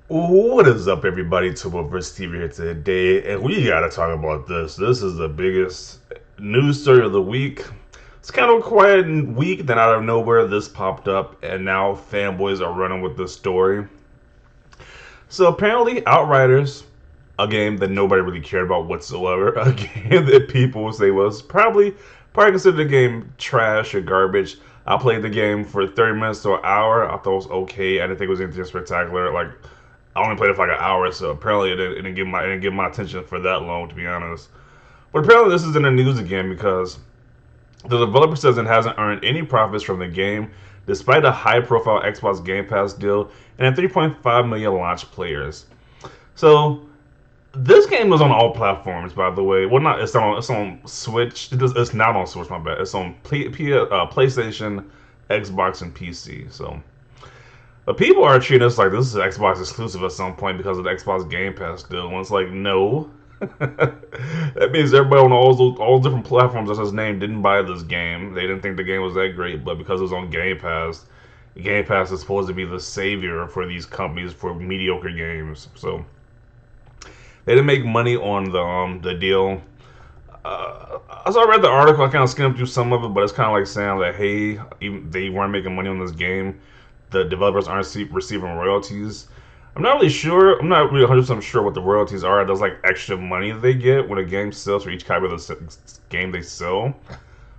What is up, everybody? Vs. TV here today, and we gotta talk about this. This is the biggest news story of the week. It's kind of a quiet week, then out of nowhere, this popped up, and now fanboys are running with this story. So apparently, Outriders, a game that nobody really cared about whatsoever, a game that people would say was probably considered the game trash or garbage. I played the game for 30 minutes to an hour. I thought it was okay. I didn't think it was anything spectacular. Like I only played it for like an hour, so apparently it didn't get my attention for that long, to be honest. But apparently this is in the news again because the developer says it hasn't earned any profits from the game, despite a high-profile Xbox Gamepass deal and a 3.5 million launch players. So this game was on all platforms, by the way. Well, not it's on Switch. It's not on Switch. My bad. It's on PlayStation, Xbox, and PC. So but people are treating us like this is an Xbox exclusive at some point because of the Xbox Game Pass deal. And it's like, no. That means everybody on all different platforms that's his name didn't buy this game. They didn't think the game was that great, but because it was on Game Pass is supposed to be the savior for these companies for mediocre games. So they didn't make money on the deal. As I read the article, I kind of skimmed through some of it, but it's kind of like saying that hey, even they weren't making money on this game. The developers aren't receiving royalties. I'm not really sure. I'm not really 100% sure what the royalties are. There's like extra money they get when a game sells for each copy of the game they sell.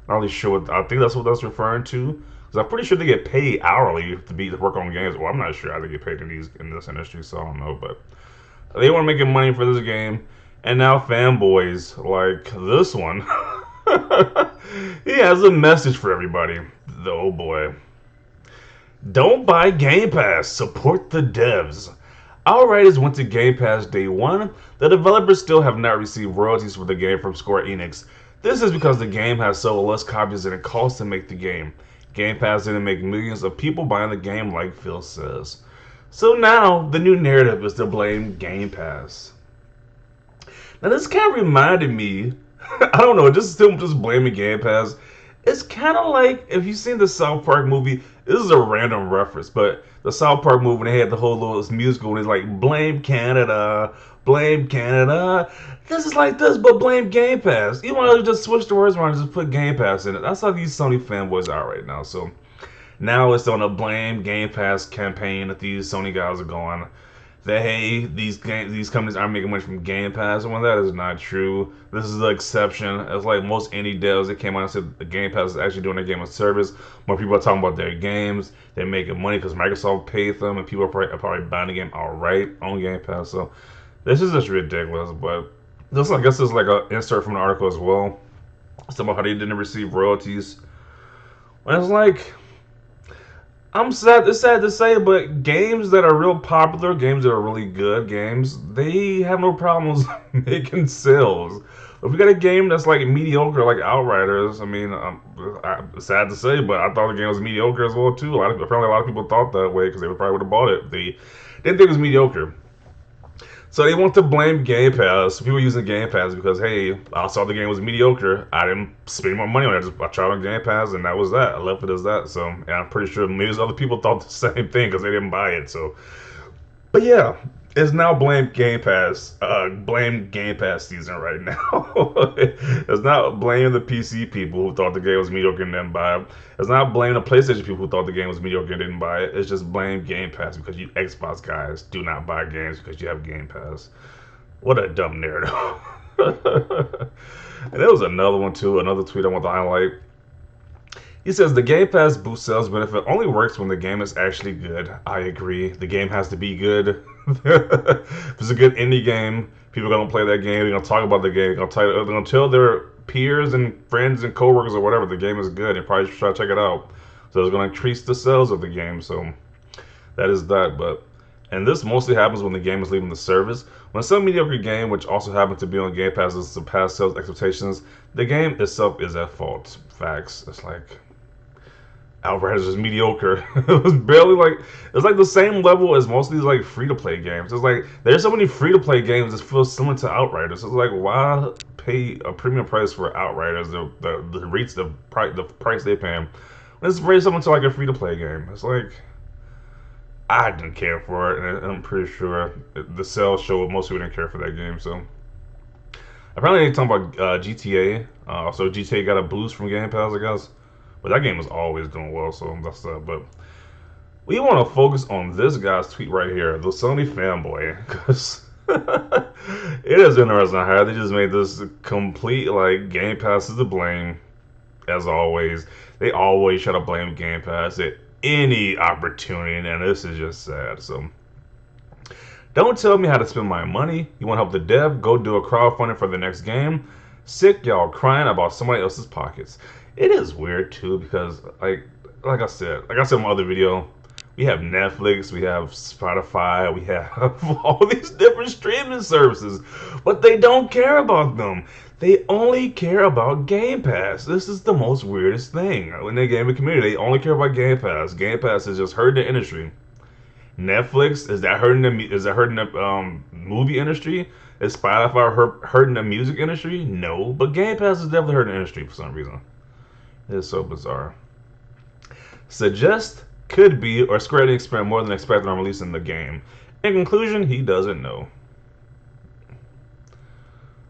Not really sure what I think that's what that's referring to. Because I'm pretty sure they get paid hourly to work on games. Well, I'm not sure how they get paid in this industry, so I don't know. But they weren't making money for this game, and now fanboys like this one, he has a message for everybody. The oh boy. Don't buy Game Pass. Support the devs. Outriders went to Game Pass day one. The developers still have not received royalties for the game from Square Enix. This is because the game has sold less copies than it costs to make the game. Game Pass didn't make millions of people buying the game, like Phil says. So now the new narrative is to blame Game Pass. Now this kind of reminded me, I don't know, just blaming Game Pass. It's kind of like if you've seen the South Park movie. This is a random reference, but the South Park movie when they had the whole little musical and it's like blame Canada, blame Canada. This is like this, but blame Game Pass. You want to just switch the words around and just put Game Pass in it. That's how these Sony fanboys are right now. So now it's on a blame Game Pass campaign that these Sony guys are going. That hey, these companies aren't making money from Game Pass, and when that is not true. This is the exception. It's like most indie devs that came out and said the Game Pass is actually doing their game of service. More people are talking about their games. They're making money because Microsoft paid them, and people are probably buying the game outright on Game Pass. So this is just ridiculous. But this, I guess, is like an insert from the article as well. It's about how they didn't receive royalties. And it's like I'm sad. It's sad to say, but games that are real popular, games that are really good games, they have no problems making sales. If we got a game that's like mediocre, like Outriders, I mean, sad to say, but I thought the game was mediocre as well too. Apparently, a lot of people thought that way because they probably would have bought it. They didn't think it was mediocre. So they want to blame Game Pass, people using Game Pass because hey, I saw the game was mediocre. I didn't spend more money on it. I tried on Game Pass and that was that. I left it as that. So and I'm pretty sure millions of other people thought the same thing because they didn't buy it. So, but yeah, it's now blame Game Pass season right now. It's not blame the PC people who thought the game was mediocre and didn't buy it. It's not blame the PlayStation people who thought the game was mediocre and didn't buy it. It's just blame Game Pass because you Xbox guys do not buy games because you have Game Pass. What a dumb narrative. And there was another one too, another tweet I want to highlight. He says the Game Pass boost sales benefit only works when the game is actually good. I agree. The game has to be good. If it's a good indie game, people are gonna play that game. They're gonna talk about the game. They're gonna tell their peers and friends and coworkers or whatever the game is good and probably try to check it out. So it's gonna increase the sales of the game. So that is that. But and this mostly happens when the game is leaving the service. When some mediocre game, which also happens to be on Game Pass, surpass sales expectations, the game itself is at fault. Facts. It's like Outriders is mediocre. It was barely like it's like the same level as most of these like free to play games. It's like there's so many free to play games that feel similar to Outriders. It's like why pay a premium price for Outriders? The rates the price they pay. It's very similar to like a free to play game. It's like I didn't care for it, and I'm pretty sure the sales showed most people didn't care for that game. So apparently they talking about GTA. Also, GTA got a boost from Game Pass, I guess. But that game is always doing well, so that's that. But we want to focus on this guy's tweet right here, the Sony fanboy, because it is interesting how they just made this complete like Game Pass is to blame, as always. They always try to blame Game Pass at any opportunity, and this is just sad. So don't tell me how to spend my money. You want to help the dev? Go do a crowdfunding for the next game. Sick y'all crying about somebody else's pockets. It is weird too because like I said in my other video, we have Netflix, we have Spotify, we have all these different streaming services, but they don't care about them. They only care about Game Pass. This is the most weirdest thing. In the gaming community, they only care about Game Pass. Game Pass is just hurting the industry. Netflix, is that hurting the movie industry? Is Spotify hurting the music industry? No, but Game Pass is definitely hurting the industry for some reason. It's so bizarre. Suggest could be or Square Enix spent more than expected on releasing the game. In conclusion, he doesn't know.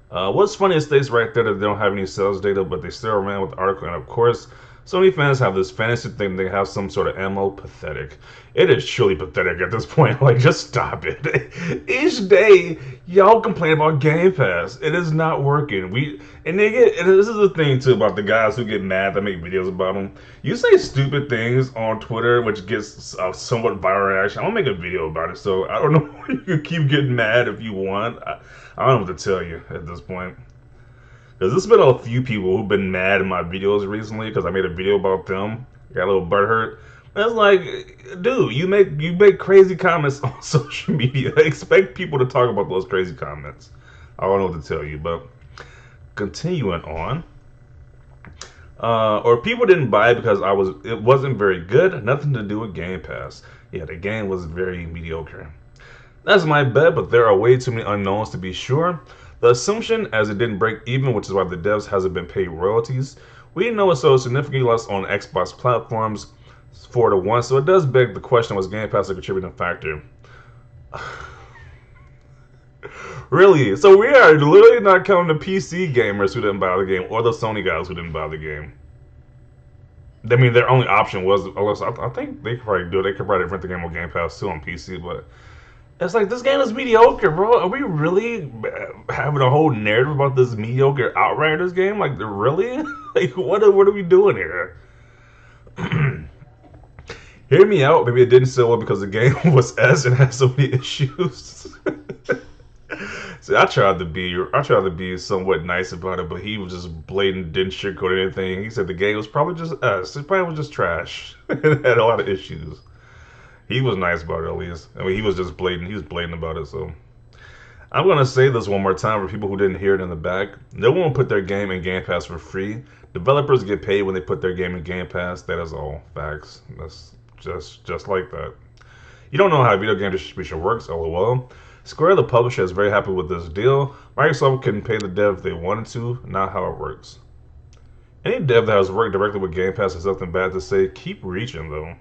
What's funny, it states right there that they don't have any sales data, but they still ran with the article. And of course, Sony fans have this fantasy thing they have some sort of ammo. Pathetic. It is truly pathetic at this point. Like, just stop it. Each day, y'all complain about Game Pass. It is not working. And this is the thing too about the guys who get mad that make videos about them. You say stupid things on Twitter, which gets somewhat viral reaction. I'll make a video about it. So I don't know. You can keep getting mad if you want. I don't know what to tell you at this point. Because there's been a few people who've been mad in my videos recently because I made a video about them. Got a little butthurt. And it's like, dude, you make crazy comments on social media. Expect people to talk about those crazy comments. I don't know what to tell you, but continuing on. Or people didn't buy it because it wasn't very good. Nothing to do with Game Pass. Yeah, the game was very mediocre. That's my bet, but there are way too many unknowns to be sure. The assumption, as it didn't break even, which is why the devs hasn't been paid royalties, we know it sold significantly less on Xbox platforms 4-1, so it does beg the question, was Game Pass a contributing factor? Really? So we are literally not counting the PC gamers who didn't buy the game, or the Sony guys who didn't buy the game. I mean, their only option was, unless I think they could probably do it, they could probably rent the game on Game Pass too on PC, but it's like, this game is mediocre, bro. Are we really having a whole narrative about this mediocre Outriders game? Like, really? Like, what are we doing here? Hear me out. Maybe it didn't sell well because the game was S and had so many issues. See, I tried to be somewhat nice about it, but he was just blatant, didn't sugarcoat anything. He said the game was probably just S. It probably was just trash. It had a lot of issues. He was nice about it, at least. I mean, he was just blatant. He was blatant about it, so. I'm going to say this one more time for people who didn't hear it in the back. No one will put their game in Game Pass for free. Developers get paid when they put their game in Game Pass. That is all. Facts. That's just like that. You don't know how video game distribution works, lol. Square, the publisher, is very happy with this deal. Microsoft can pay the dev if they wanted to, not how it works. Any dev that has worked directly with Game Pass has nothing bad to say. Keep reaching, though.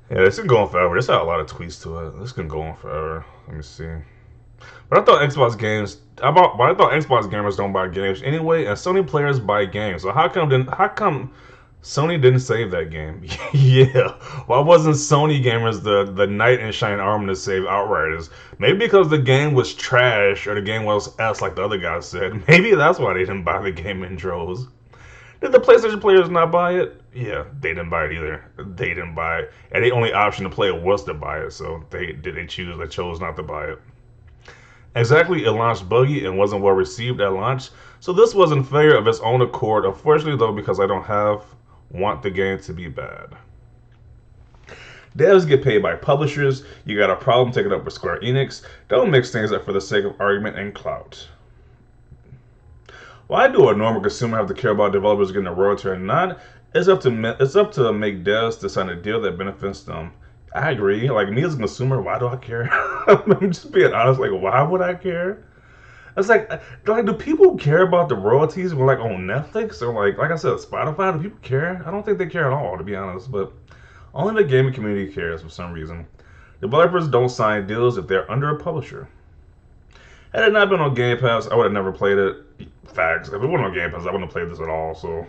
Yeah, this can go on forever. There's a lot of tweets to it. This can go on forever. Let me see. But I thought Xbox gamers don't buy games anyway, and Sony players buy games. So how come Sony didn't save that game? Yeah. Why wasn't Sony gamers the knight in shining armor to save Outriders? Maybe because the game was trash or the game was S like the other guy said. Maybe that's why they didn't buy the game in droves. Did the PlayStation players not buy it? Yeah, they didn't buy it either. They didn't buy it, and the only option to play it was to buy it. So they chose not to buy it. Exactly, it launched buggy and wasn't well received at launch. So this was in failure of its own accord. Unfortunately, though, because I don't want the game to be bad. Devs get paid by publishers. You got a problem, take it up with Square Enix. Don't mix things up for the sake of argument and clout. Why do a normal consumer have to care about developers getting a royalty or not? It's up to make devs to sign a deal that benefits them. I agree. Like, me as a consumer, why do I care? I'm just being honest. Like, why would I care? It's like, do people care about the royalties? We're like on Netflix or like I said, Spotify. Do people care? I don't think they care at all, to be honest. But Only the gaming community cares for some reason. Developers don't sign deals if they're under a publisher. Had it not been on Game Pass, I would have never played it. Facts. If it wasn't on Game Pass, I wouldn't have played this at all. So,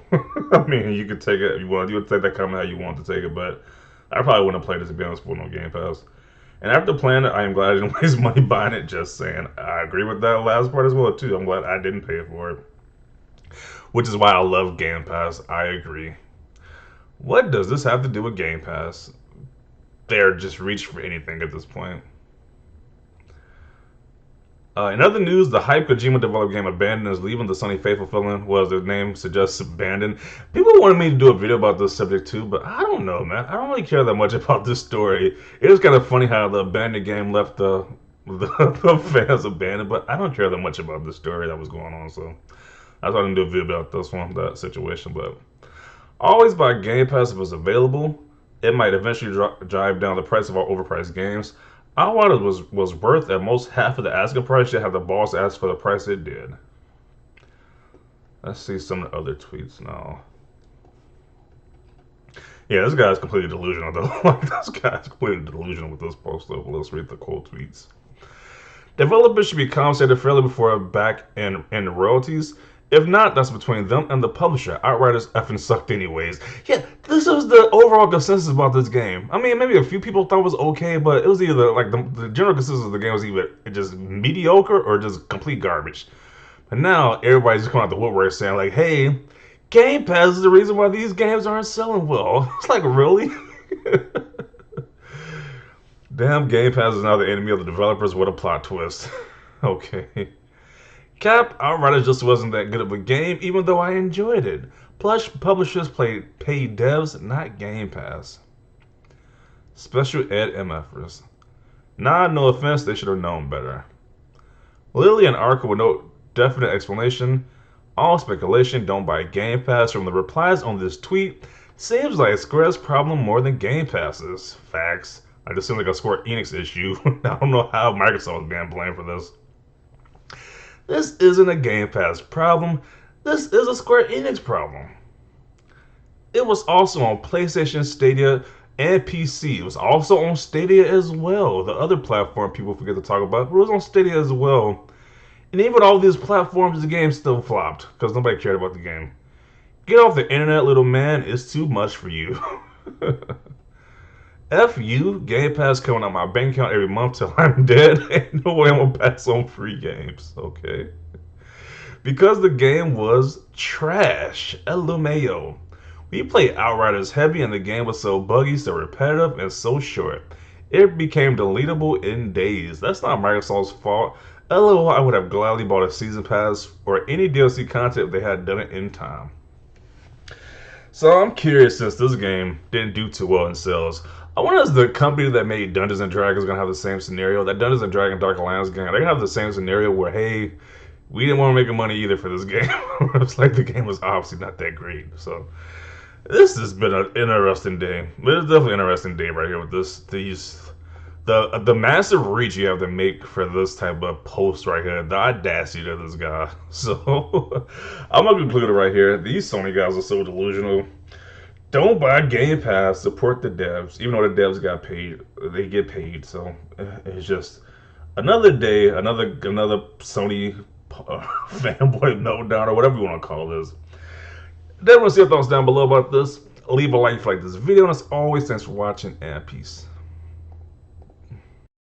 I mean, you could take it if you want. You would take that comment how you want to take it, but I probably wouldn't have played it to be honest if it wasn't on Game Pass. And after playing it, I am glad I didn't waste money buying it. Just saying. I agree with that last part as well, too. I'm glad I didn't pay for it. Which is why I love Game Pass. I agree. What does this have to do with Game Pass? They're just reach for anything at this point. In other news, the hype Kojima developed game Abandon is leaving the Sony faithful feeling. Well, as the name suggests, Abandon. People wanted me to do a video about this subject too, but I don't know, man. I don't really care that much about this story. It is kind of funny how the Abandon game left the fans abandoned, but I don't care that much about this story that was going on, so that's why I didn't do a video about this one, that situation. But always buy Game Pass if it's available. It might eventually drive down the price of our overpriced games. Outriders was worth at most half of the asking price. Yet have the boss ask for the price it did. Let's see some of the other tweets now. Yeah, this guy's completely delusional though. Like, this guy's completely delusional with this post though. Let's read the quote tweets. Developers should be compensated fairly before back and royalties. If not, that's between them and the publisher. Outriders effing sucked anyways. Yeah, this was the overall consensus about this game. I mean, maybe a few people thought it was okay, but it was either, like, the general consensus of the game was either just mediocre or just complete garbage. But now, everybody's just coming out the woodwork saying, like, hey, Game Pass is the reason why these games aren't selling well. It's like, really? Damn, Game Pass is now the enemy of the developers. What a plot twist. Okay. Cap, Outriders just wasn't that good of a game, even though I enjoyed it. Plus, publishers paid devs, not Game Pass. Special Ed MFers. Nah, no offense, they should have known better. Lily and Arca with no definite explanation. All speculation, don't buy Game Pass. From the replies on this tweet, seems like Square's problem more than Game Pass's. Facts. Like, this seems like a Square Enix issue. I don't know how Microsoft is being blamed for this. This isn't a Game Pass problem. This is a Square Enix problem. It was also on PlayStation, Stadia, and PC. It was also on Stadia as well. The other platform people forget to talk about, but it was on Stadia as well. And even all these platforms, the game still flopped because nobody cared about the game. Get off the internet, little man. It's too much for you. F you, Game Pass coming out my bank account every month till I'm dead. Ain't no way I'm gonna pass on free games, okay? Because the game was trash. LMAO. We played Outriders heavy and the game was so buggy, so repetitive, and so short. It became deletable in days. That's not Microsoft's fault. LOL, I would have gladly bought a season pass or any DLC content if they had done it in time. So I'm curious, since this game didn't do too well in sales, I wonder if the company that made Dungeons & Dragons is going to have the same scenario. That Dungeons & Dragons Dark Alliance game, they're going to have the same scenario where, hey, we didn't want to make money either for this game. It's like the game was obviously not that great. So this has been an interesting day. It's definitely an interesting day right here with the massive reach you have to make for this type of post right here. The audacity of this guy. So I'm going to conclude it right here. These Sony guys are so delusional. Don't buy Game Pass. Support the devs. Even though the devs got paid, they get paid. So it's just another day, another Sony fanboy meltdown or whatever you want to call this. Definitely see your thoughts down below about this. Leave a like if you like this video. And as always, thanks for watching and peace.